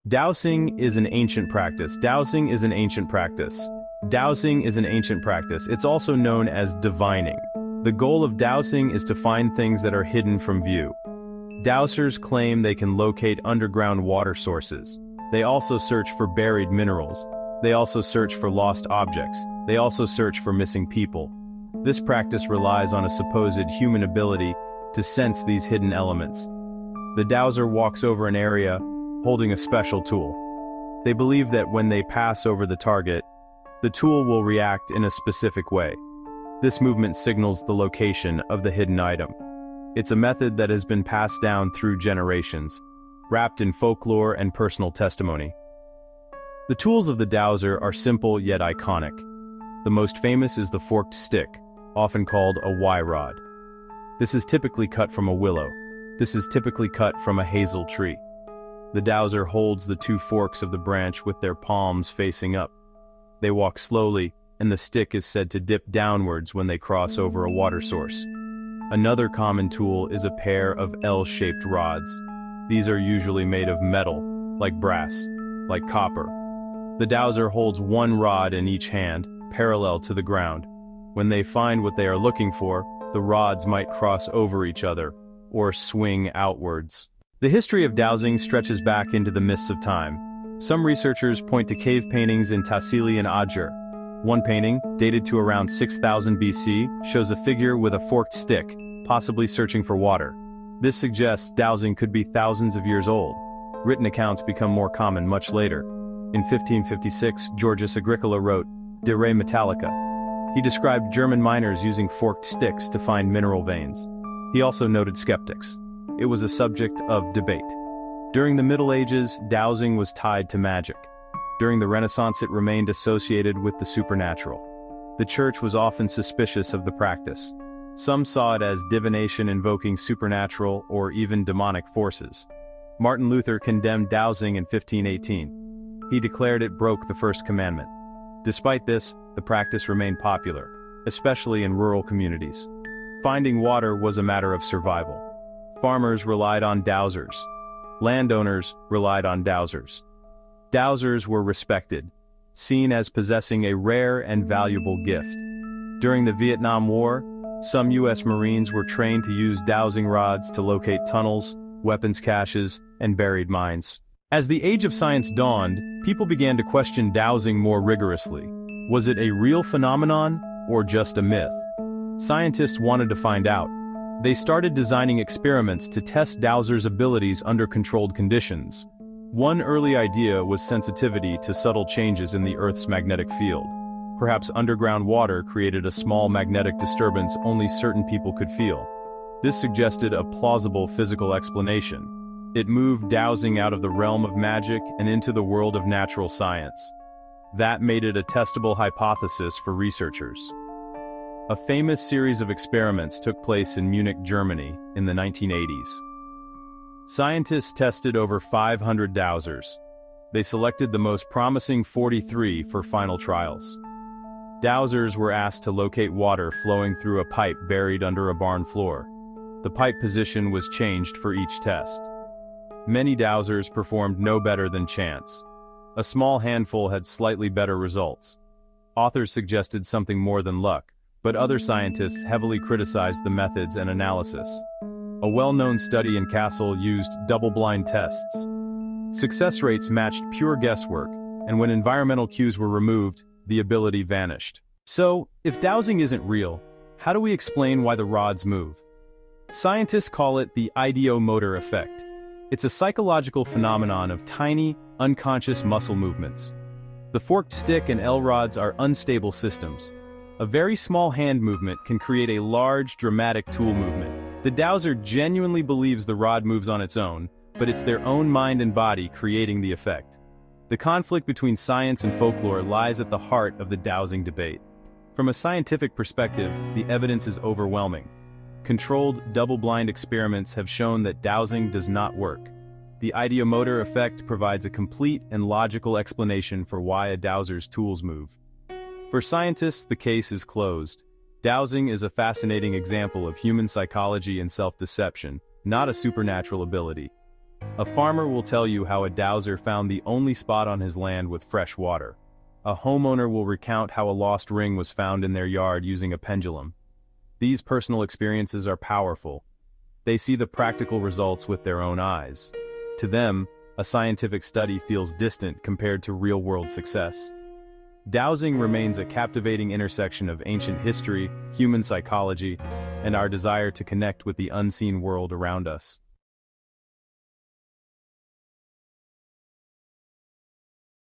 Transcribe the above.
Dowsing is an ancient practice. Dowsing is an ancient practice. Dowsing is an ancient practice. It's also known as divining. The goal of dowsing is to find things that are hidden from view. Dowsers claim they can locate underground water sources. They also search for buried minerals. They also search for lost objects. They also search for missing people. This practice relies on a supposed human ability to sense these hidden elements. The dowser walks over an area, holding a special tool. They believe that when they pass over the target, the tool will react in a specific way. This movement signals the location of the hidden item. It's a method that has been passed down through generations, wrapped in folklore and personal testimony. The tools of the dowser are simple yet iconic. The most famous is the forked stick, often called a Y-rod. This is typically cut from a willow. This is typically cut from a hazel tree. The dowser holds the two forks of the branch with their palms facing up. They walk slowly, and the stick is said to dip downwards when they cross over a water source. Another common tool is a pair of L-shaped rods. These are usually made of metal, like brass, like copper. The dowser holds one rod in each hand, parallel to the ground. When they find what they are looking for, the rods might cross over each other, or swing outwards. The history of dowsing stretches back into the mists of time. Some researchers point to cave paintings in Tassili and Ajer. One painting, dated to around 6000 BC, shows a figure with a forked stick, possibly searching for water. This suggests dowsing could be thousands of years old. Written accounts become more common much later. In 1556, Georgius Agricola wrote De Re Metallica. He described German miners using forked sticks to find mineral veins. He also noted skeptics. It was a subject of debate. During the Middle Ages, dowsing was tied to magic. During the Renaissance, it remained associated with the supernatural. The church was often suspicious of the practice. Some saw it as divination invoking supernatural or even demonic forces. Martin Luther condemned dowsing in 1518. He declared it broke the first commandment. Despite this, the practice remained popular, especially in rural communities. Finding water was a matter of survival. Farmers relied on dowsers. Landowners relied on dowsers. Dowsers were respected, seen as possessing a rare and valuable gift. During the Vietnam War, some U.S. Marines were trained to use dowsing rods to locate tunnels, weapons caches, and buried mines. As the age of science dawned, people began to question dowsing more rigorously. Was it a real phenomenon, or just a myth? Scientists wanted to find out. They started designing experiments to test dowsers' abilities under controlled conditions. One early idea was sensitivity to subtle changes in the Earth's magnetic field. Perhaps underground water created a small magnetic disturbance only certain people could feel. This suggested a plausible physical explanation. It moved dowsing out of the realm of magic and into the world of natural science. That made it a testable hypothesis for researchers. A famous series of experiments took place in Munich, Germany, in the 1980s. Scientists tested over 500 dowsers. They selected the most promising 43 for final trials. Dowsers were asked to locate water flowing through a pipe buried under a barn floor. The pipe position was changed for each test. Many dowsers performed no better than chance. A small handful had slightly better results. Authors suggested something more than luck, but other scientists heavily criticized the methods and analysis. A well-known study in Kassel used double-blind tests. Success rates matched pure guesswork, and when environmental cues were removed, the ability vanished. So, if dowsing isn't real, how do we explain why the rods move? Scientists call it the ideomotor effect. It's a psychological phenomenon of tiny, unconscious muscle movements. The forked stick and L-rods are unstable systems. A very small hand movement can create a large, dramatic tool movement. The dowser genuinely believes the rod moves on its own, but it's their own mind and body creating the effect. The conflict between science and folklore lies at the heart of the dowsing debate. From a scientific perspective, the evidence is overwhelming. Controlled, double-blind experiments have shown that dowsing does not work. The ideomotor effect provides a complete and logical explanation for why a dowser's tools move. For scientists, the case is closed. Dowsing is a fascinating example of human psychology and self-deception, not a supernatural ability. A farmer will tell you how a dowser found the only spot on his land with fresh water. A homeowner will recount how a lost ring was found in their yard using a pendulum. These personal experiences are powerful. They see the practical results with their own eyes. To them, a scientific study feels distant compared to real-world success. Dowsing remains a captivating intersection of ancient history, human psychology, and our desire to connect with the unseen world around us.